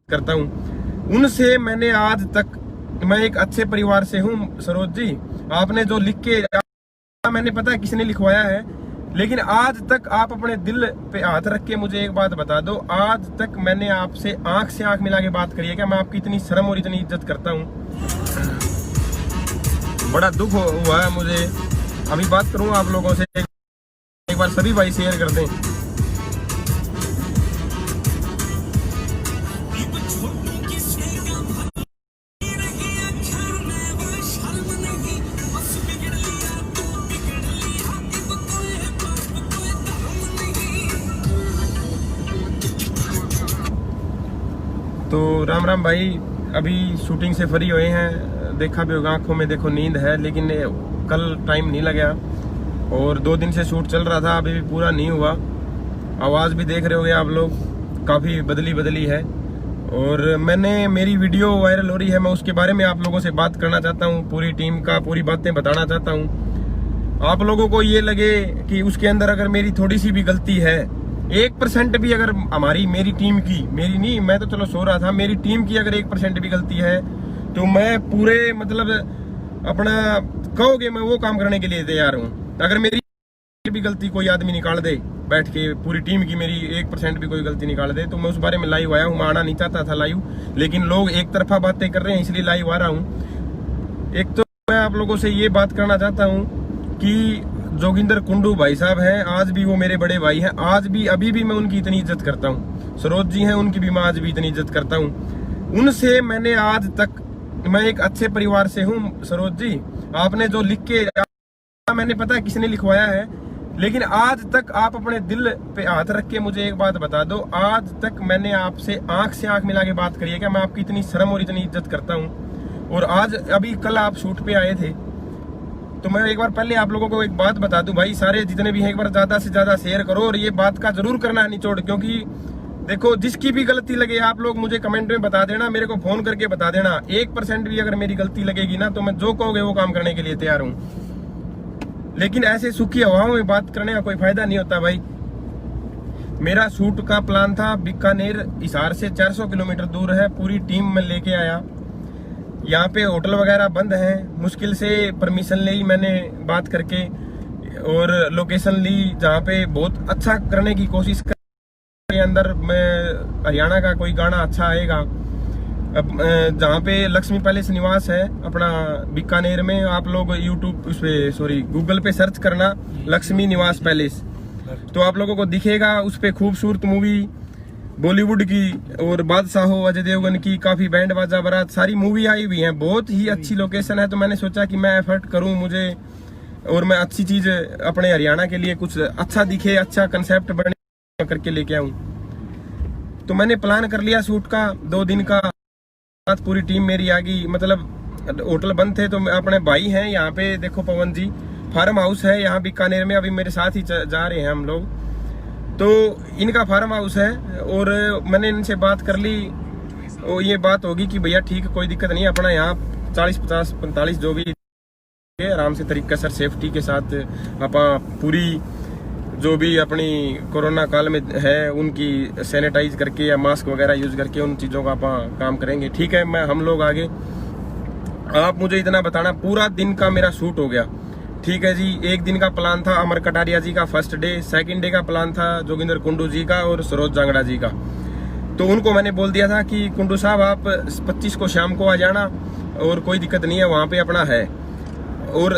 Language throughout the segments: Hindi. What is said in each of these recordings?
करता हूँ उनसे मैंने आज तक, मैं एक अच्छे परिवार से हूँ सरोज जी। आपने जो लिख के, मैंने पता है किसने लिखवाया है, लेकिन आज तक आप अपने दिल पे हाथ रख के मुझे एक बात बता दो, आज तक मैंने आपसे आंख से आंख मिला के बात करी है क्या? मैं आपकी इतनी शर्म और इतनी इज्जत करता हूँ। बड़ा दुख हुआ है मुझे। अभी बात करूँ आप लोगों से, एक बार सभी भाई शेयर कर दें। तो राम राम भाई, अभी शूटिंग से फ्री हुए हैं। देखा भी होगा, आंखों में देखो नींद है, लेकिन कल टाइम नहीं लगा और 2 दिन से शूट चल रहा था, अभी भी पूरा नहीं हुआ। आवाज़ भी देख रहे होगे आप लोग, काफ़ी बदली है। और मेरी वीडियो वायरल हो रही है, मैं उसके बारे में आप लोगों से बात करना चाहता हूँ, पूरी टीम का पूरी बातें बताना चाहता हूँ। आप लोगों को ये लगे कि उसके अंदर अगर मेरी थोड़ी सी भी गलती है, 1% भी अगर मेरी टीम की, मेरी नहीं, मैं तो चलो सो रहा था, मेरी टीम की अगर 1% भी गलती है तो मैं पूरे मतलब अपना कहोगे मैं वो काम करने के लिए तैयार हूँ। अगर मेरी भी गलती कोई आदमी निकाल दे बैठ के, पूरी टीम की मेरी 1% भी कोई गलती निकाल दे, तो मैं उस बारे में लाइव आया हूँ। मैं आना नहीं चाहता था लाइव, लेकिन लोग एक तरफा बातें कर रहे हैं इसलिए लाइव आ रहा हूँ। एक तो मैं आप लोगों से ये बात करना चाहता हूँ कि जोगिंदर कुंडू भाई साहब हैं, आज भी वो मेरे बड़े भाई हैं, आज भी अभी भी मैं उनकी इतनी इज्जत करता हूँ। सरोज जी हैं, उनकी भी मैं आज भी इतनी इज्जत करता हूँ। उनसे मैंने आज तक, मैं एक अच्छे परिवार से हूँ सरोज जी। आपने जो लिख के, मैंने पता है किसने लिखवाया है, लेकिन आज तक आप अपने दिल पे हाथ रख के मुझे एक बात बता दो, आज तक मैंने आपसे आंख से आंख मिला के बात करी है क्या? मैं आपकी इतनी शर्म और इतनी इज्जत करता हूँ। और आज अभी कल आप शूट पे आए थे, तो मैं एक बार पहले आप लोगों को एक बात बता दूं भाई, सारे जितने भी हैं एक बार ज्यादा से ज्यादा शेयर करो और ये बात का जरूर करना है निचोड़। क्योंकि देखो, जिसकी भी गलती लगे आप लोग मुझे कमेंट में बता देना, मेरे को फोन करके बता देना। 1% भी अगर मेरी गलती लगेगी ना, तो मैं जो कहोगे वो काम करने के लिए तैयार हूँ। लेकिन ऐसे सूखी हवाओं में बात करने का कोई फायदा नहीं होता भाई। मेरा शूट का प्लान था बीकानेर, हिसार से 400 किलोमीटर दूर है, पूरी टीम में लेके आया। यहाँ पे होटल वगैरह बंद हैं, मुश्किल से परमिशन ली मैंने बात करके और लोकेशन ली जहाँ पे बहुत अच्छा करने की कोशिश कर के अंदर में हरियाणा का कोई गाना अच्छा आएगा। जहाँ पे लक्ष्मी पैलेस निवास है अपना बीकानेर में, आप लोग यूट्यूब उस पे सॉरी गूगल पे सर्च करना लक्ष्मी निवास पैलेस, तो आप लोगों को दिखेगा। उस पे खूबसूरत मूवी बॉलीवुड की और बादशाह हो अजय देवगन की, काफी बैंड बाजा बारात सारी मूवी आई हुई है, बहुत ही अच्छी लोकेशन है। तो मैंने सोचा कि मैं एफर्ट करूं मुझे, और मैं अच्छी चीज अपने हरियाणा के लिए कुछ अच्छा दिखे, अच्छा कंसेप्ट बने करके लेके आऊं। तो मैंने प्लान कर लिया शूट का 2 दिन का, पूरी टीम मेरी आ गई। मतलब होटल बंद थे, तो अपने भाई हैं यहाँ पे, देखो पवन जी, फार्म हाउस है यहाँ बीकानेर में, अभी मेरे साथ ही जा रहे हैं हम लोग। तो इनका फार्म हाउस है और मैंने इनसे बात कर ली, और ये बात होगी कि भैया ठीक है, कोई दिक्कत नहीं, अपना यहाँ 40, 50, 45 जो भी आराम से तरीका सर सेफ्टी के साथ आप पूरी जो भी अपनी कोरोना काल में है उनकी सैनिटाइज करके या मास्क वगैरह यूज करके उन चीज़ों का आप काम करेंगे। ठीक है, हम लोग आगे, आप मुझे इतना बताना, पूरा दिन का मेरा शूट हो गया। ठीक है जी, 1 दिन का प्लान था अमर कटारिया जी का फर्स्ट डे, सेकंड डे का प्लान था जोगिंदर कुंडू जी का और सरोज जांगड़ा जी का। तो उनको मैंने बोल दिया था कि कुंडू साहब आप 25 को शाम को आ जाना और कोई दिक्कत नहीं है, वहाँ पे अपना है। और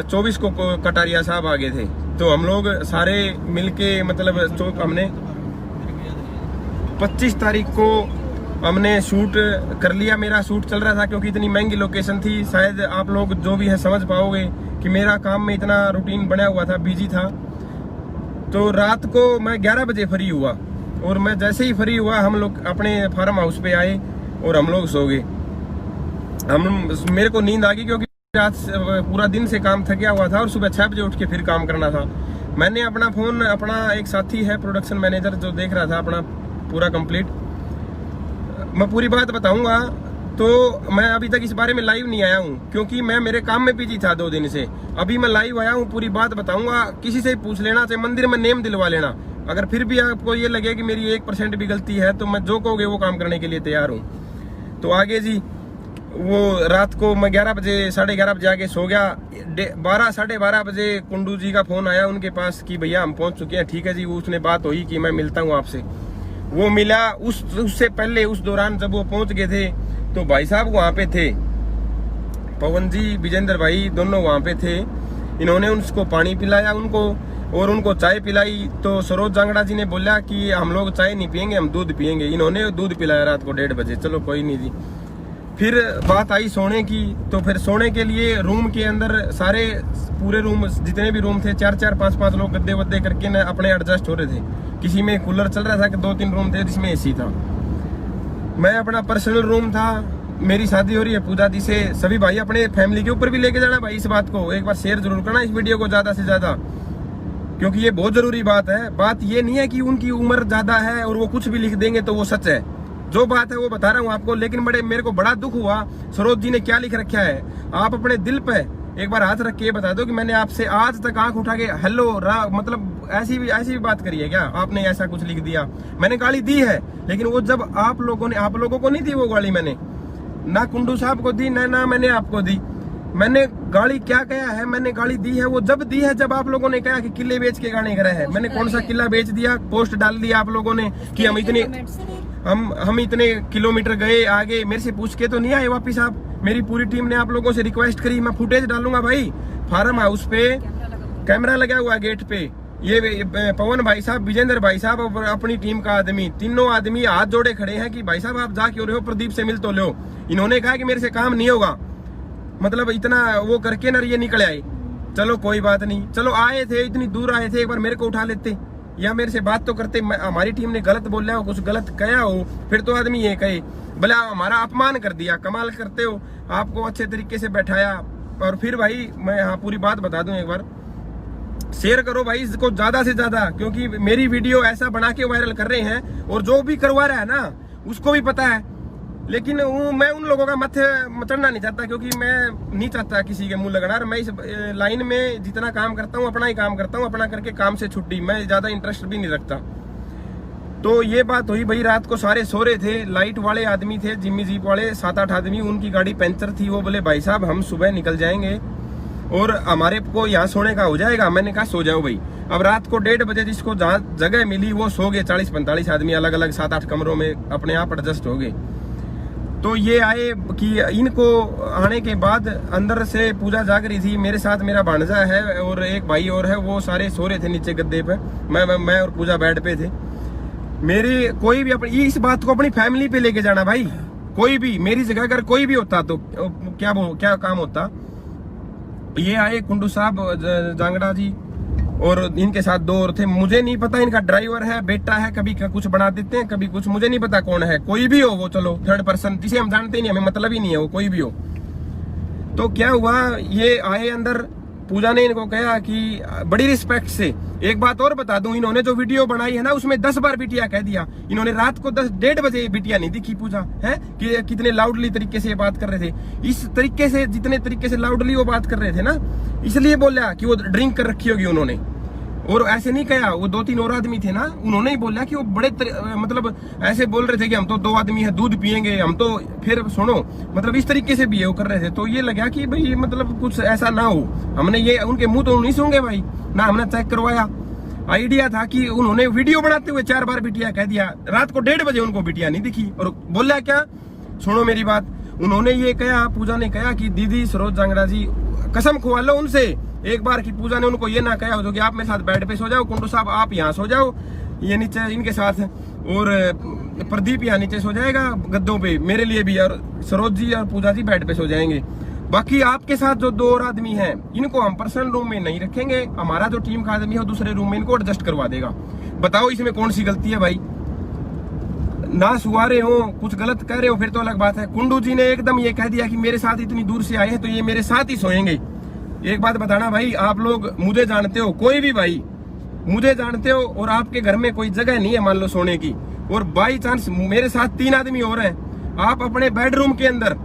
24 को कटारिया साहब आ गए थे, तो हम लोग सारे मिलके मतलब हमने 25 तारीख को हमने शूट कर लिया। मेरा शूट चल रहा था क्योंकि इतनी महंगी लोकेशन थी, शायद आप लोग जो भी है समझ पाओगे कि मेरा काम में इतना रूटीन बना हुआ था, बिजी था। तो रात को मैं 11 बजे फ्री हुआ, और मैं जैसे ही फ्री हुआ हम लोग अपने फार्म हाउस पे आए और हम लोग सो गए। मेरे को नींद आ गई क्योंकि रात पूरा दिन से काम थक गया हुआ था और सुबह 6 बजे उठ के फिर काम करना था। मैंने अपना फोन, अपना एक साथी है प्रोडक्शन मैनेजर जो देख रहा था अपना पूरा कंप्लीट, मैं पूरी बात बताऊंगा। तो मैं अभी तक इस बारे में लाइव नहीं आया हूँ क्योंकि मैं मेरे काम में बिजी था 2 दिन से। अभी मैं लाइव आया हूँ, पूरी बात बताऊंगा। किसी से पूछ लेना, चाहे मंदिर में नेम दिलवा लेना, अगर फिर भी आपको ये लगे कि मेरी 1% भी गलती है तो मैं जो कहोगे वो काम करने के लिए तैयार हूँ। तो आगे जी, वो रात को मैं 11 बजे 11:30 बजे आके सो गया। 12 साढ़े 12 बजे कुंडू जी का फोन आया उनके पास कि भैया हम पहुंच चुके हैं। ठीक है जी, उसने बात हुई कि मैं मिलता हूँ आपसे। वो मिला। उससे पहले उस दौरान जब वो पहुंच गए थे तो भाई साहब वहां पे थे, पवन जी विजेंद्र भाई दोनों वहां पे थे। इन्होंने उसको पानी पिलाया उनको और उनको चाय पिलाई। तो सरोज जांगड़ा जी ने बोला कि हम लोग चाय नहीं पियेंगे, हम दूध पियेंगे। इन्होंने दूध पिलाया रात को 1:30 बजे। चलो कोई नहीं जी। फिर बात आई सोने की। तो फिर सोने के लिए रूम के अंदर सारे पूरे रूम जितने भी रूम थे 4-4 5-5 लोग गद्दे वद्दे करके न अपने एडजस्ट हो रहे थे। किसी में कूलर चल रहा था कि 2-3 रूम थे जिसमें एसी था। मैं अपना पर्सनल रूम था। मेरी शादी हो रही है पूजा दी से। सभी भाई अपने फैमिली के ऊपर भी लेके जाना भाई। इस बात को एक बार शेयर जरूर करना इस वीडियो को ज्यादा से ज्यादा, क्योंकि ये बहुत जरूरी बात है। बात ये नहीं है कि उनकी उम्र ज्यादा है और वो कुछ भी लिख देंगे तो वो सच है। जो बात है वो बता रहा हूँ आपको। लेकिन मेरे को बड़ा दुख हुआ, सरोज जी ने क्या लिख रखा है। आप अपने दिल पे एक बार हाथ रख के बता दो कि मैंने आपसे आज तक आंख उठा के हेलो मतलब ऐसी भी बात करी है क्या? आपने ऐसा कुछ लिख दिया। मैंने गाली दी है, लेकिन वो जब आप लोगों को नहीं दी वो गाली। मैंने ना कुंडू साहब को दी ना मैंने आपको दी। मैंने गाली क्या कहा है? मैंने गाली दी है वो जब दी है जब आप लोगों ने कहा कि किले बेच के गाने करे हैं। मैंने कौन सा किला बेच दिया? पोस्ट डाल दिया आप लोगों ने कि हम इतने किलोमीटर गए आगे। मेरे से पूछ के तो नहीं आए वापिस आप। मेरी पूरी टीम ने आप लोगों से रिक्वेस्ट करी। मैं फुटेज डालूंगा भाई। फार्म हाउस पे कैमरा लगा हुआ गेट पे। ये पवन भाई साहब, विजेंद्र भाई साहब और अपनी टीम का आदमी, तीनों आदमी हाथ जोड़े खड़े हैं कि भाई साहब आप जा क्यों रहे हो, प्रदीप से मिल तो लो। इन्होंने कहा कि मेरे से काम नहीं होगा। मतलब इतना वो करके ना ये निकल आए। चलो कोई बात नहीं, चलो आए थे, इतनी दूर आए थे, एक बार मेरे को उठा लेते या मेरे से बात तो करते। हमारी टीम ने गलत बोला हो, कुछ गलत कहा हो, फिर तो आदमी ये कहे भला हमारा अपमान कर दिया। कमाल करते हो। आपको अच्छे तरीके से बैठाया। और फिर भाई मैं यहाँ पूरी बात बता दूं, एक बार शेयर करो भाई इसको ज्यादा से ज्यादा, क्योंकि मेरी वीडियो ऐसा बना के वायरल कर रहे हैं और जो भी करवा रहा है ना उसको भी पता है। लेकिन मैं उन लोगों का मत्थे चढ़ना नहीं चाहता, क्योंकि मैं नहीं चाहता किसी के मुंह लगना। मैं इस लाइन में जितना काम करता हूँ अपना ही काम करता हूँ, अपना करके काम से छुट्टी। मैं ज्यादा इंटरेस्ट भी नहीं रखता। तो ये बात हुई भाई। रात को सारे सो रहे थे। लाइट वाले आदमी थे, जिम्मी जीप वाले 7-8 आदमी। उनकी गाड़ी पंचर थी। वो बोले भाई साहब हम सुबह निकल जाएंगे और हमारे को यहाँ सोने का हो जाएगा। मैंने कहा सो जाओ भाई। अब रात को 1:30 बजे जिसको जहाँ जगह मिली वो सो गए। 40-45 आदमी अलग अलग 7-8 कमरों में अपने आप एडजस्ट हो गए। तो ये आए कि इनको आने के बाद अंदर से पूजा जाग रही थी। मेरे साथ मेरा भांजा है और एक भाई और है। वो सारे सो रहे थे नीचे गद्दे पे। मैं और पूजा बेड पे थे। मेरी कोई भी अपनी इस बात को अपनी फैमिली पे लेके जाना भाई। कोई भी मेरी जगह अगर कोई भी होता तो क्या काम होता। ये आए कुंडू साहब जांगड़ा जी और इनके साथ 2 और थे। मुझे नहीं पता इनका ड्राइवर है, बेटा है, कभी कुछ बना देते हैं कभी कुछ। मुझे नहीं पता कौन है। कोई भी हो वो, चलो 3rd पर्सन जिसे हम जानते नहीं, हमें मतलब ही नहीं है वो कोई भी हो। तो क्या हुआ, ये आए अंदर। पूजा ने इनको कहा कि बड़ी रिस्पेक्ट से एक बात और बता दूं, इन्होंने जो वीडियो बनाई है ना उसमें 10 बार बिटिया कह दिया। इन्होंने रात को 1:30 बजे बिटिया नहीं दिखी पूजा है कि कितने लाउडली तरीके से ये बात कर रहे थे। इस तरीके से जितने तरीके से लाउडली वो बात कर रहे थे ना, इसलिए बोला कि वो ड्रिंक कर रखी होगी उन्होंने। और ऐसे नहीं कहा, वो 2-3 और आदमी थे ना, उन्होंने ही बोला कि वो बड़े मतलब ऐसे बोल रहे थे कि हम तो 2 आदमी है, दूध पियेंगे हम तो। फिर सुनो मतलब इस तरीके से बिहेव कर रहे थे। तो ये लगा कि भाई मतलब कुछ ऐसा ना हो। हमने ये उनके मुंह तो नहीं सूंघे भाई ना, हमने चेक करवाया। आइडिया था कि उन्होंने वीडियो बनाते हुए 4 बार बिटिया कह दिया। रात को 1:30 बजे उनको बिटिया नहीं दिखी। और बोला क्या, सुनो मेरी बात। उन्होंने ये कहा, पूजा ने कहा कि दीदी सरोज जांगड़ा जी कसम खुआ लो उनसे एक बार कि पूजा ने उनको ये ना कहा हो कि आप मेरे साथ बेड पे सो जाओ, कुंडू साहब आप यहाँ सो जाओ, ये नीचे इनके साथ, और प्रदीप यहाँ नीचे सो जाएगा गद्दों पे मेरे लिए भी, और सरोज जी और पूजा जी बेड पे सो जाएंगे। बाकी आपके साथ जो 2 और आदमी हैं इनको हम पर्सनल रूम में नहीं रखेंगे। हमारा जो टीम का आदमी है वो दूसरे रूम में इनको एडजस्ट करवा देगा। बताओ इसमें कौन सी गलती है भाई? ना सुवा रहे हो, कुछ गलत कह रहे हो फिर तो अलग बात है। कुंडू जी ने एकदम ये कह दिया कि मेरे साथ इतनी दूर से आए हैं तो ये मेरे साथ ही सोएंगे। एक बात बताना भाई, आप लोग मुझे जानते हो, कोई भी भाई मुझे जानते हो, और आपके घर में कोई जगह नहीं है मान लो सोने की, और बाई चांस मेरे साथ 3 आदमी और हैं, आप अपने बेडरूम के अंदर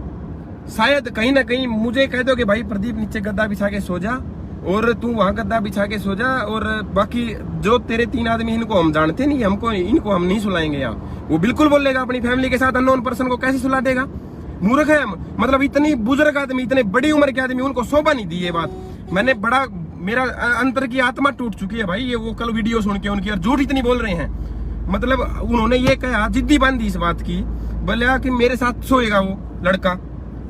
शायद कहीं ना कहीं मुझे कह दो कि भाई प्रदीप नीचे गद्दा बिछा के सो जा, और तू वहां गद्दा बिछा के सो जा, और बाकी जो तेरे 3 आदमी इनको हम जानते नहीं, हमको इनको हम नहीं सुलाएंगे यहाँ। वो बिल्कुल बोलेगा अपनी फैमिली के साथ अननोन पर्सन को कैसे सुला देगा, मूर्ख है। मतलब इतनी बुजुर्ग आदमी, इतने बड़ी उम्र के आदमी, उनको शोभा नहीं दी ये बात। मैंने बड़ा, मेरा अंतर की आत्मा टूट चुकी है भाई ये वो कल वीडियो सुन के उनकी, और झूठ इतनी बोल रहे हैं। मतलब उन्होंने ये कहा, जिद्दी बांधी इस बात की, बोला कि मेरे साथ सोएगा वो लड़का।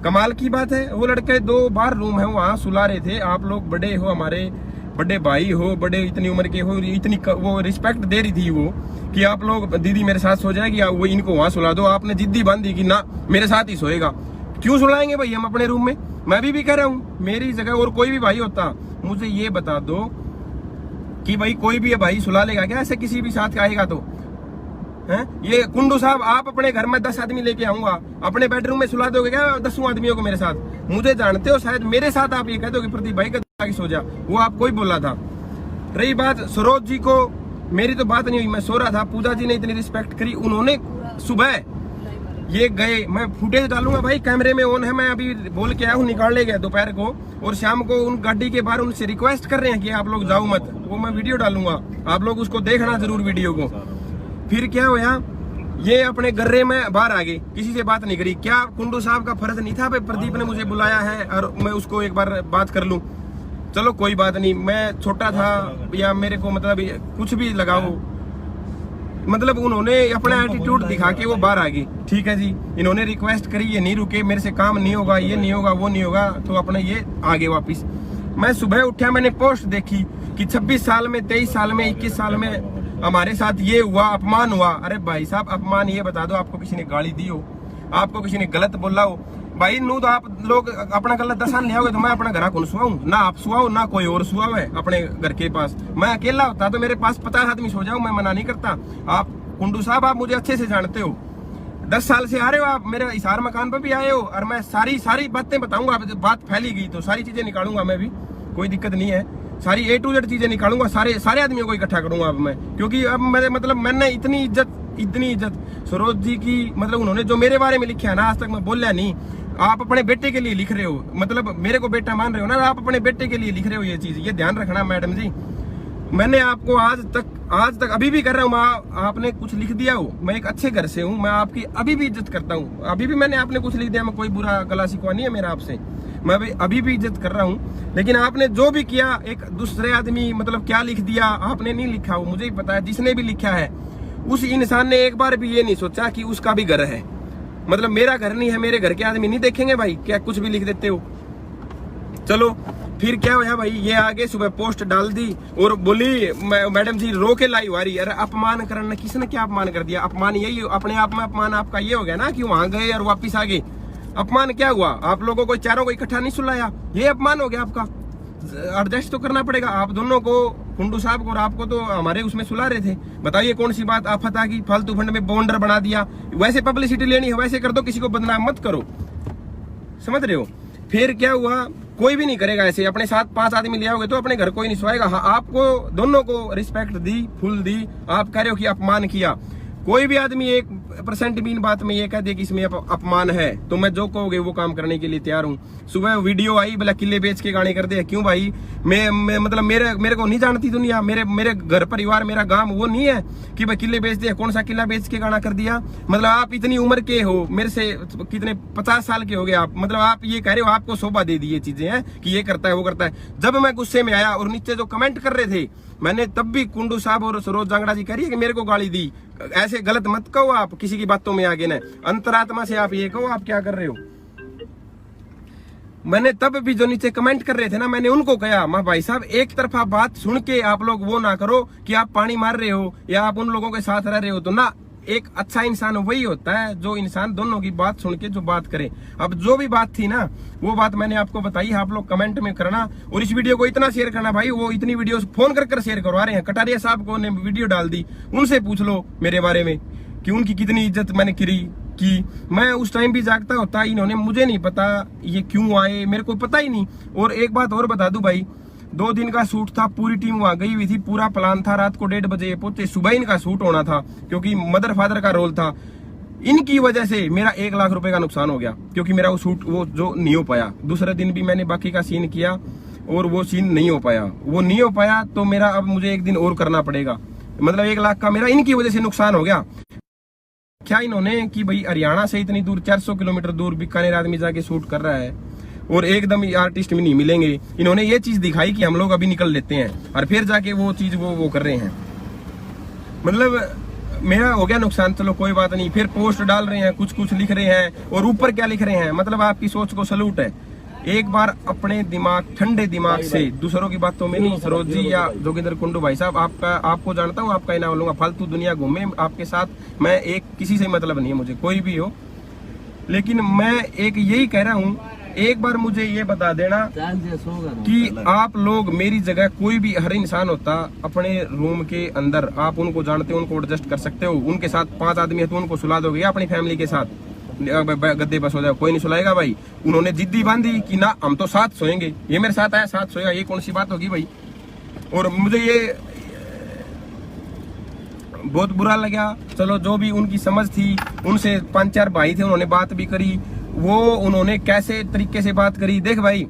कमाल की बात है, वो लड़के 2 बार रूम है वहां सुला रहे थे। आप लोग बड़े हो, हमारे बड़े भाई हो, बड़े इतनी उम्र के हो, इतनी वो रिस्पेक्ट दे रही थी वो कि आप लोग दीदी मेरे साथ सो जाएगी, वो इनको वहां सुला दो। आपने जिद्दी बांधी कि ना मेरे साथ ही सोएगा। क्यों सुलाएंगे भाई हम अपने रूम में? मैं भी कह रहा हूँ, मेरी जगह और कोई भी भाई होता, मुझे ये बता दो कि भाई कोई भी भाई सुला लेगा क्या ऐसे किसी भी साथ आएगा तो हैं? ये कुंडू साहब, आप अपने घर में 10 आदमी लेके आऊंगा, अपने बेडरूम में सुला दोगे क्या 10 आदमियों को मेरे साथ? मुझे जानते हो, शायद मेरे साथ आप ये कह दो कि प्रदीप भाई का सो जा, वो आपको ही बोला था। रही बात सरोज जी को, मेरी तो बात नहीं हुई, मैं सो रहा था। पूजा जी ने इतनी रिस्पेक्ट करी, उन्होंने सुबह ये गए, मैं फुटेज डालूंगा भाई, कैमरे में ऑन है, मैं अभी बोल के आया हूँ, निकाल ले गया दोपहर को, और शाम को उन गाड़ी के बाहर उनसे रिक्वेस्ट कर रहे हैं कि आप लोग जाओ मत, वो मैं वीडियो डालूंगा, आप लोग उसको देखना जरूर वीडियो को। फिर क्या हुआ, ये अपने गर्रे में बाहर आ गए, किसी से बात नहीं करी। क्या कुंडू साहब का फर्ज नहीं था भाई, प्रदीप ने मुझे बुलाया है और मैं उसको एक बार बात कर लूं? चलो कोई बात नहीं, मैं छोटा था या मेरे को मतलब कुछ भी लगाओ, मतलब उन्होंने अपना एटीट्यूड दिखा के वो बाहर आ गई। ठीक है जी, इन्होंने रिक्वेस्ट करी, ये नहीं रुके, मेरे से काम नहीं होगा, ये नहीं होगा, वो नहीं होगा, तो अपने ये आगे वापिस। मैं सुबह उठा, मैंने पोस्ट देखी कि 26 साल में, 23 साल में, 21 साल में हमारे साथ ये हुआ, अपमान हुआ। अरे भाई साहब, अपमान ये बता दो, आपको किसी ने गाली दी हो, आपको किसी ने गलत बोला हो भाई, नू तो आप लोग अपना गलत दसान ले आओगे तो मैं अपना घर कौन सुहाऊं? ना आप सुहाओ ना कोई और सुहाओ है अपने घर के पास। मैं अकेला होता तो मेरे पास 50 आदमी सो जाओ, मैं मना नहीं करता। आप कुंडू साहब, आप मुझे अच्छे से जानते हो, 10 साल से आ रहे हो आप, मेरे इशार मकान पर भी आए हो, और मैं सारी बातें बताऊंगा। बात फैली गई तो सारी चीजें निकालूंगा मैं भी, कोई दिक्कत नहीं है, सारी A to Z चीजें निकालूंगा, सारे आदमियों को इकट्ठा करूंगा अब मैं, क्योंकि अब मैंने इतनी इज्जत सरोज जी की, मतलब उन्होंने जो मेरे बारे में लिखा है ना, आज तक मैं बोला नहीं। आप अपने बेटे के लिए लिख रहे हो, मतलब मेरे को बेटा मान रहे हो ना, आप अपने बेटे के लिए लिख रहे हो ये चीज, ये ध्यान रखना मैडम जी। मैंने आपको आज तक अभी भी कर रहा हूँ, आपने कुछ लिख दिया हो, मैं एक अच्छे घर से हूँ, मैं आपकी अभी भी इज्जत करता हूँ, अभी भी मैंने आपने कुछ लिख दिया, मैं कोई बुरा गला शिकवा नहीं है मेरा आपसे, मैं अभी भी इज्जत कर रहा हूँ। लेकिन आपने जो भी किया, एक दूसरे आदमी मतलब क्या लिख दिया, आपने नहीं लिखा हो, मुझे ही पता है। जिसने भी लिखा है उस इंसान ने एक बार भी ये नहीं सोचा कि उसका भी घर है, मतलब मेरा घर नहीं है, मेरे घर के आदमी नहीं देखेंगे भाई, क्या कुछ भी लिख देते हो। चलो फिर क्या हुआ भाई, ये आगे सुबह पोस्ट डाल दी और बोली मैडम जी रो के लाई वारी। अरे अपमान करना, किसने क्या अपमान कर दिया? अपमान यही अपने आप में अपमान आपका ये हो गया ना कि वहां गए और वापिस आ गए। अपमान क्या हुआ? आप लोगों को चारों को इकट्ठा नहीं सुलाया, ये अपमान हो गया आपका। एडजस्ट तो करना पड़ेगा आप दोनों को, कुंडू साहब को और आपको तो हमारे उसमें सुला रहे थे। बताइए कौन सी बात आफत आ गई? फालतू फंड में बॉन्डर बना दिया, वैसे पब्लिसिटी लेनी है वैसे कर दो, किसी को बदनाम मत करो, समझ रहे हो? फिर क्या हुआ, कोई भी नहीं करेगा ऐसे, अपने साथ 5 आदमी ले आओगे तो अपने घर कोई नहीं सोएगा। हाँ, आपको दोनों को रिस्पेक्ट दी, फुल दी, आप कह रहे हो कि अपमान किया। कोई भी आदमी 1% भी इन बात में ये कह दे कि इसमें अपमान है, तो मैं जो कहोगे वो काम करने के लिए तैयार हूँ। सुबह वीडियो आई, बोला किले बेच के गाने कर दे। क्यों भाई? मैं मतलब मेरे को नहीं जानती दुनिया, मेरे घर परिवार, मेरा गांव वो नहीं है कि भाई किले बेच दे। कौन सा किला बेच के गाना कर दिया? मतलब आप इतनी उम्र के हो, मेरे से कितने 50 साल के हो गए आप, मतलब आप ये कह रहे हो आपको शोभा दे दी ये चीजें हैं कि ये करता है वो करता है। जब मैं गुस्से में आया और नीचे जो कमेंट कर रहे थे, मैंने तब भी कुंडू साहब और सरोज जांगड़ा जी कह रही है कि मेरे को गाली दी। ऐसे गलत मत कहो आप किसी की बातों में आगे न, अंतरात्मा से आप ये कहो आप क्या कर रहे हो। मैंने तब भी जो नीचे कमेंट कर रहे थे ना, मैंने उनको कहा, मां भाई साहब एक तरफा बात सुन के आप लोग वो ना करो कि आप पानी मार रहे हो या आप उन लोगों के साथ रह रहे हो। तो ना, एक अच्छा इंसान वही होता है जो इंसान दोनों की बात सुन के जो बात करे। अब जो भी बात थी ना, वो बात मैंने आपको बताई, आप लोग कमेंट में करना और इस वीडियो को इतना शेयर करना भाई। वो इतनी वीडियो फोन कर शेयर करवा रहे हैं। कटारिया साहब को ने वीडियो डाल दी, उनसे पूछ लो मेरे बारे में कि उनकी कितनी इज्जत मैंने करी कि मैं उस टाइम भी जागता होता। इन्होंने, मुझे नहीं पता ये क्यों आए, मेरे को पता ही नहीं। और एक बात और बता दूं भाई, 2 दिन का शूट था, पूरी टीम वहां गई हुई थी, पूरा प्लान था, रात को 1:30 बजे पहुंचे, सुबह इनका शूट होना था क्योंकि मदर फादर का रोल था। इनकी वजह से मेरा 1 लाख रुपए का नुकसान हो गया क्योंकि मेरा वो शूट वो जो नहीं हो पाया। दूसरे दिन भी मैंने बाकी का सीन किया, और वो सीन नहीं हो पाया। वो नहीं हो पाया तो मेरा अब मुझे एक दिन और करना पड़ेगा। मतलब 1 लाख का मेरा इनकी वजह से नुकसान हो गया। क्या इन्होंने कि भाई हरियाणा से इतनी दूर 400 किलोमीटर दूर बीकानेर आदमी जाके शूट कर रहा है और एकदम आर्टिस्ट भी नहीं मिलेंगे। इन्होंने ये चीज दिखाई कि हम लोग अभी निकल लेते हैं और फिर जाके वो चीज वो कर रहे हैं। मतलब मेरा हो गया नुकसान, चलो कोई बात नहीं। फिर पोस्ट डाल रहे हैं, कुछ कुछ लिख रहे हैं और ऊपर क्या लिख रहे हैं। मतलब आपकी सोच को सलूट है। एक बार अपने दिमाग, ठंडे दिमाग से, दूसरों की बातों में नहीं। सरोज जी या जोगिंदर कुंडू भाई साहब, आपको जानता हूँ, आपका इनाम लूंगा। फालतू दुनिया घूमे आपके साथ, मैं एक किसी से मतलब नहीं है मुझे, कोई भी हो। लेकिन मैं एक यही कह रहा हूँ, एक बार मुझे ये बता देना कि आप लोग मेरी जगह, कोई भी हर इंसान होता अपने रूम के अंदर, आप उनको जानते हो, उनको एडजस्ट कर सकते हो। उनके साथ 5 आदमी है तो उनको सुला दोगे अपनी फैमिली के साथ, गद्दे पर सो जाओ, कोई नहीं सुलाएगा भाई। उन्होंने जिद्दी बांधी कि ना हम तो साथ सोएंगे, ये मेरे साथ आया, साथ सोएगा, ये कौन सी बात होगी भाई। और मुझे ये बहुत बुरा लगा। चलो जो भी उनकी समझ थी, उनसे 5-4 भाई थे, उन्होंने बात भी करी। वो उन्होंने कैसे तरीके से बात करी। देख भाई,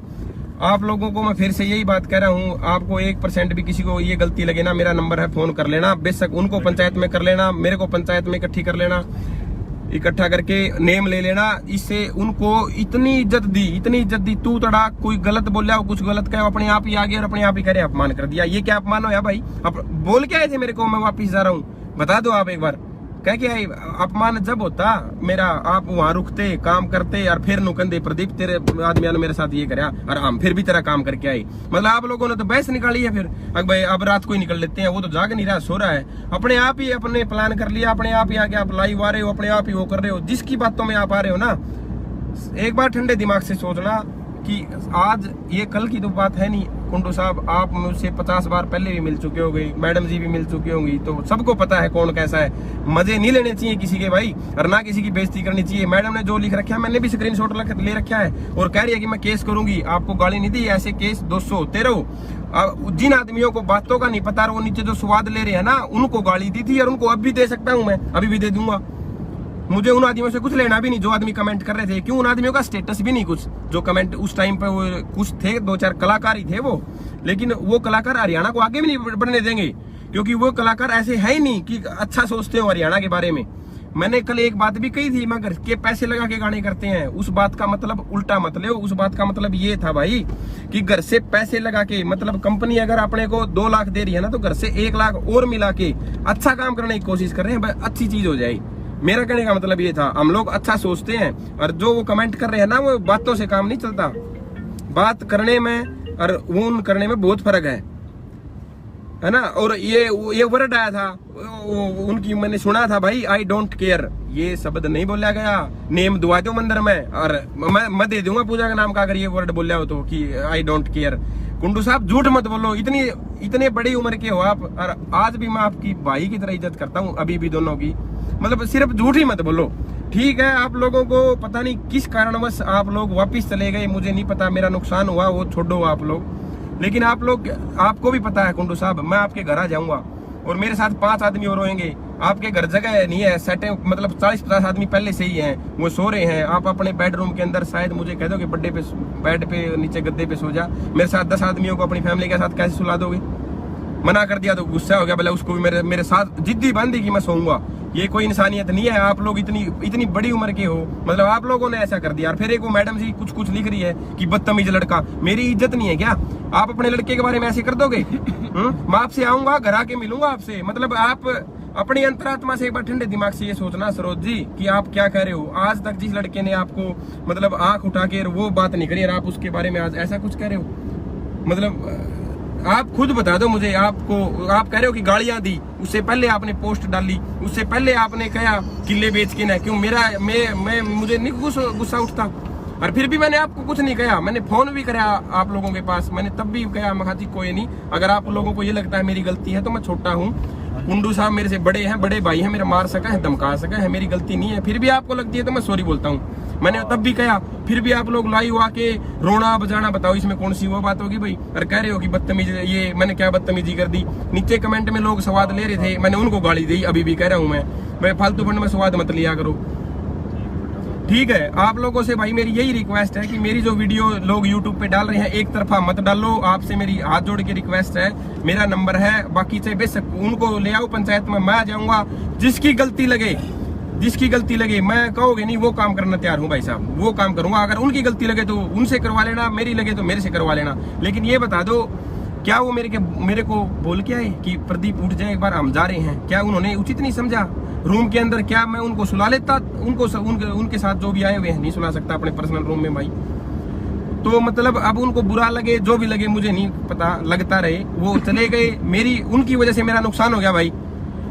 आप लोगों को मैं फिर से यही बात कह रहा हूँ, आपको 1% भी किसी को ये गलती लगे ना, मेरा नंबर है, फोन कर लेना। बेशक उनको पंचायत में कर लेना, मेरे को पंचायत में इकट्ठी कर लेना, इकट्ठा करके नेम ले लेना। इससे उनको इतनी इज्जत दी, तू तड़ाक, कोई गलत बोला, कुछ गलत कहा, अपने आप ही आ गया और अपने आप ही करे अपमान कर दिया। ये क्या अपमान होया भाई? अब बोल के आए थे मेरे को, मैं वापिस जा रहा हूँ, बता दो आप एक बार। कह के आई अपमान जब होता मेरा, आप वहां रुकते, काम करते और फिर नुकंदे प्रदीप तेरे आदमियों ने मेरे साथ ये कराया और हम फिर भी तेरा काम करके आई। मतलब आप लोगों ने तो बहस निकाली है। फिर अब भाई अब रात को ही निकल लेते हैं, वो तो जाग नहीं रहा, सो रहा है। अपने आप ही अपने प्लान कर लिया, अपने आप ही आके आप लाइव आ रहे हो, अपने आप ही वो कर रहे हो। जिसकी बातों में आप आ रहे हो ना, एक बार ठंडे दिमाग से सोचना कि आज ये कल की तो बात है नहीं। कुंडू साहब, आप मुझसे 50 बार पहले भी मिल चुके होंगे, मैडम जी भी मिल चुकी होंगी, तो सबको पता है कौन कैसा है। मजे नहीं लेने चाहिए किसी के भाई, और ना किसी की बेइज्जती करनी चाहिए। मैडम ने जो लिख रखा है, मैंने भी स्क्रीनशॉट ले रखा है और कह रही है कि मैं केस करूंगी। आपको गाली नहीं दी, ऐसे केस 200 होते रहो। जिन आदमियों को बातों का नहीं पता, वो नीचे जो स्वाद ले रहे हैं ना, उनको गाली दी थी और उनको अब भी दे सकता हूँ मैं, अभी भी दे दूंगा। मुझे उन आदमियों से कुछ लेना भी नहीं जो आदमी कमेंट कर रहे थे। क्यों? उन आदमियों का स्टेटस भी नहीं कुछ, जो कमेंट उस टाइम पे वो कुछ थे, 2-4 कलाकार ही थे वो। लेकिन वो कलाकार हरियाणा को आगे भी नहीं बढ़ने देंगे, क्योंकि वो कलाकार ऐसे है ही नहीं कि अच्छा सोचते हो हरियाणा के बारे में। मैंने कल एक बात भी कही थी, मगर के पैसे लगा के गाने करते हैं, उस बात का मतलब उल्टा मत ले। उस बात का मतलब ये था भाई कि घर से पैसे लगा के, मतलब कंपनी अगर अपने को 2 लाख दे रही है ना, तो घर से 1 लाख और मिला के अच्छा काम करने की कोशिश कर रहे हैं, अच्छी चीज हो जाए। मेरा कहने का मतलब ये था, हम लोग अच्छा सोचते हैं, और जो वो कमेंट कर रहे हैं ना, वो बातों से काम नहीं चलता। बात करने में और ऊन करने में बहुत फर्क है ना। और ये वर्ड आया था उनकी, मैंने सुना था भाई, आई डोंट केयर। ये शब्द नहीं बोला गया, नेम दुआ दो मंदिर में और मैं दे दूंगा पूजा के नाम का, अगर ये वर्ड बोला हो तो, कि आई डोंट केयर। कुंडू साहब झूठ मत बोलो, इतने बड़ी उम्र के हो आप, और आज भी मैं आपकी भाई की तरह इज्जत करता हूँ, अभी भी दोनों की। मतलब सिर्फ झूठ ही मत बोलो, ठीक है। आप लोगों को पता नहीं किस कारणवश आप लोग वापिस चले गए, मुझे नहीं पता, मेरा नुकसान हुआ वो छोड़ो आप लोग। लेकिन आप लोग, आपको भी पता है कुंडू साहब, मैं आपके घर आ जाऊंगा और मेरे साथ 5 आदमी और रोएंगे। आपके घर जगह नहीं है, सेट, मतलब 40-50 आदमी पहले से ही हैं, वो सो रहे हैं। आप अपने बेडरूम के अंदर शायद मुझे कह दो कि बेड पे नीचे गद्दे पे सो जा। मेरे साथ 10 आदमियों को अपनी फैमिली के साथ कैसे सुला दोगे? मना कर दिया तो गुस्सा हो गया, भले उसको भी मेरे साथ जिद्दी बांधी कि मैं सोऊंगा। ये कोई इंसानियत नहीं है। आप लोग इतनी बड़ी उम्र के हो, मतलब आप लोगों ने ऐसा कर दिया। और फिर एक वो मैडम जी कुछ लिख रही है कि बदतमीज लड़का। मेरी इज्जत नहीं है क्या? आप अपने लड़के के बारे में ऐसे कर दोगे? मैं आपसे आऊंगा, घर आके मिलूंगा आपसे। मतलब आप अपनी अंतरात्मा से एक बार ठंडे दिमाग से ये सोचना सरोज जी कि आप क्या कह रहे हो। आज तक जिस लड़के ने आपको मतलब आंख उठा के वो बात नहीं करी और आप उसके बारे में आज ऐसा कुछ कह रहे हो, मतलब आप खुद बता दो मुझे। आप कह रहे हो कि गालियां दी, उससे पहले आपने पोस्ट डाली, उससे पहले आपने कहा किले बेच के ना, क्यों मुझे नहीं गुस्सा उठता? और फिर भी मैंने आपको कुछ नहीं कहा। मैंने फोन भी कराया आप लोगों के पास, मैंने तब भी कहा मखाती कोई नहीं, अगर आप लोगों को ये लगता है मेरी गलती है तो मैं छोटा हूँ, कुंडू साहब मेरे से बड़े हैं, बड़े भाई हैं, मेरा मार सका है, धमका सका है, मेरी गलती नहीं है। फिर भी आपको लगती है तो मैं सॉरी बोलता हूँ। मैंने तब भी कहा, फिर भी आप लोग लाइव आके रोना बजाना, बताओ इसमें कौन सी वो बात होगी भाई? और कह रहे हो कि बदतमीज, ये मैंने क्या बदतमीजी कर दी? नीचे कमेंट में लोग स्वाद ले रहे थे, मैंने उनको गाली दी। अभी भी कह रहा हूँ मैं फालतू फंड में स्वाद मत लिया करो, ठीक है, आप लोगों से भाई मेरी यही रिक्वेस्ट है कि मेरी जो वीडियो लोग यूट्यूब पे डाल रहे हैं एक तरफा मत डालो। आपसे मेरी हाथ जोड़ के रिक्वेस्ट है, मेरा नंबर है, बाकी से बेशक उनको ले आओ पंचायत में, मैं आ जाऊंगा। जिसकी गलती लगे मैं कहोगे नहीं वो काम करना तैयार हूँ भाई साहब, वो काम करूंगा। अगर उनकी गलती लगे तो उनसे करवा लेना, मेरी लगे तो मेरे से करवा लेना। लेकिन ये बता दो, क्या वो मेरे को बोल के आए कि प्रदीप उठ जाए, एक बार हम जा रहे हैं? क्या उन्होंने उचित नहीं समझा रूम के अंदर? क्या मैं उनको सुला लेता? उनके साथ जो भी आए हुए हैं नहीं सुला सकता अपने पर्सनल रूम में भाई? तो मतलब अब उनको बुरा लगे, जो भी लगे मुझे नहीं पता, लगता रहे, वो चले गए। उनकी वजह से मेरा नुकसान हो गया भाई,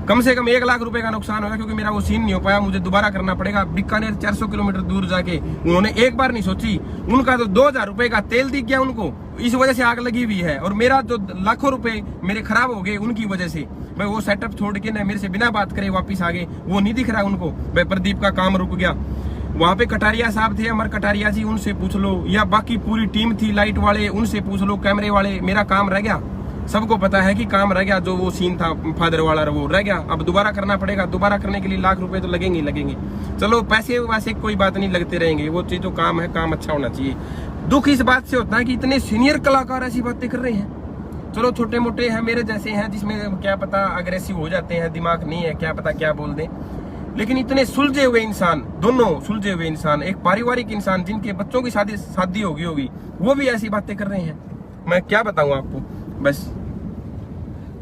कम से कम 1 लाख रुपए का नुकसान होगा, क्योंकि मेरा वो सीन नहीं हो पाया, मुझे दोबारा करना पड़ेगा। बीकानेर 400 किलोमीटर दूर जाके उन्होंने एक बार नहीं सोची, उनका तो 2000 रुपए का तेल दिख गया उनको, इस वजह से आग लगी हुई है। और मेरा जो लाखों रुपए मेरे खराब हो गए उनकी वजह से। भाई वो सेटअप छोड़ के ना मेरे से बिना बात करे वापिस आ गए, वो नहीं दिख रहा उनको। भाई प्रदीप का काम रुक गया। वहां पे कटारिया साहब थे, अमर कटारिया जी, उनसे पूछ लो, या बाकी पूरी टीम थी लाइट वाले, उनसे पूछ लो, कैमरे वाले। मेरा काम रह गया, सबको पता है कि काम रह गया, जो वो सीन था फादर वाला वो रह गया। अब दोबारा करना पड़ेगा, दोबारा करने के लिए लाख रुपए तो लगेंगे। चलो पैसे वैसे कोई बात नहीं, लगते रहेंगे, वो चीज तो काम है, काम अच्छा होना चाहिए। दुख इस बात से होता है कि इतने सीनियर कलाकार ऐसी बातें कर रहे हैं। चलो छोटे मोटे हैं, मेरे जैसे हैं, जिसमें क्या पता अग्रेसिव हो जाते हैं, दिमाग नहीं है, क्या पता क्या बोल दें। लेकिन इतने सुलझे हुए इंसान, दोनों सुलझे हुए इंसान, एक पारिवारिक इंसान जिनके बच्चों की शादी होगी, वो भी ऐसी बातें कर रहे हैं। मैं क्या बताऊं आपको, बस।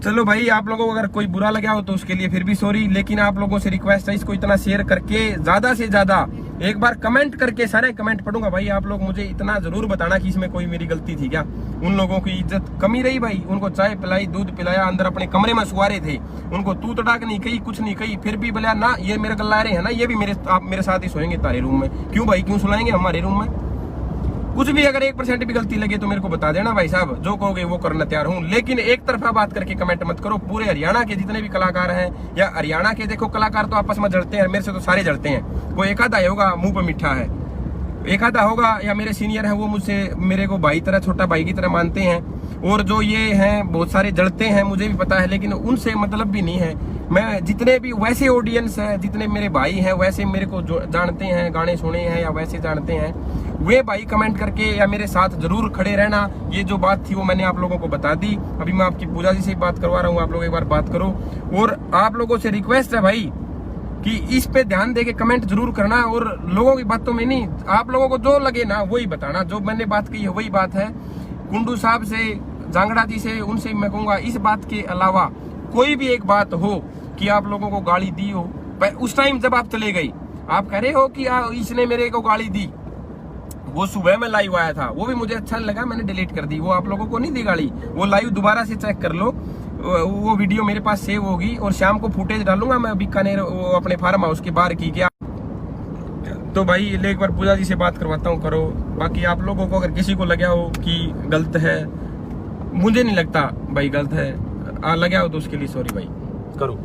चलो भाई, आप लोगों को अगर कोई बुरा लगा हो तो उसके लिए फिर भी सॉरी, लेकिन आप लोगों से रिक्वेस्ट है, इसको इतना शेयर करके ज्यादा से ज्यादा एक बार कमेंट करके, सारे कमेंट पढ़ूंगा भाई, आप लोग मुझे इतना जरूर बताना कि इसमें कोई मेरी गलती थी क्या। उन लोगों की इज्जत कमी रही भाई, उनको चाय पिलाई, दूध पिलाया, अंदर अपने कमरे में सुवारे थे, उनको तू तड़ाक नहीं कही, कुछ नहीं कही, फिर भी बोला ना ये मेरे गल्ला रहे हैं ना, ये भी आप मेरे साथ ही सोएंगे तारे रूम में। क्यों भाई, क्यों सुलाएंगे हमारे रूम में? कुछ भी अगर 1% भी गलती लगे तो मेरे को बता देना भाई साहब, जो कहोगे वो करना तैयार हूँ। लेकिन एक तरफा बात करके कमेंट मत करो। पूरे हरियाणा के जितने भी कलाकार हैं, या हरियाणा के, देखो कलाकार तो आपस में जड़ते हैं, मेरे से तो सारे जड़ते हैं। कोई एक आधा होगा मुंह पे मीठा है, एक आधा होगा, या मेरे सीनियर है वो मुझसे, मेरे को भाई तरह, छोटा भाई की तरह मानते हैं। और जो ये हैं बहुत सारे जड़ते हैं, मुझे भी पता है, लेकिन उनसे मतलब भी नहीं है। मैं जितने भी वैसे ऑडियंस है, जितने मेरे भाई हैं वैसे मेरे को जानते हैं, गाने सुने हैं या वैसे जानते हैं, वे भाई कमेंट करके या मेरे साथ जरूर खड़े रहना। ये जो बात थी वो मैंने आप लोगों को बता दी। अभी मैं आपकी पूजा जी से बात करवा रहा हूँ, आप लोग एक बार बात करो। और आप लोगों से रिक्वेस्ट है भाई कि इस पे ध्यान देके कमेंट जरूर करना, और लोगों की बातों में नहीं, आप लोगों को जो लगे ना वही बताना। जो मैंने बात की है वही बात है। कुंडू साहब से, जांगड़ा जी से, उनसे मैं कहूंगा इस बात के अलावा कोई भी एक बात हो कि आप लोगों को गाली दी हो, उस टाइम जब आप चले गई, आप कह रहे हो कि इसने मेरे को गाली दी, वो सुबह में लाइव आया था, वो भी मुझे अच्छा लगा, मैंने डिलीट कर दी। वो आप लोगों को नहीं दी गाली, वो लाइव दोबारा से चेक कर लो, वो वीडियो मेरे पास सेव होगी, और शाम को फुटेज डालूंगा मैं बीकानेर अपने फार्म हाउस के बाहर की। क्या तो भाई एक बार पूजा जी से बात करवाता हूँ, करो। बाकी आप लोगों को अगर किसी को लगा हो कि गलत है, मुझे नहीं लगता भाई गलत है, लगा हो तो उसके लिए सॉरी भाई, करो।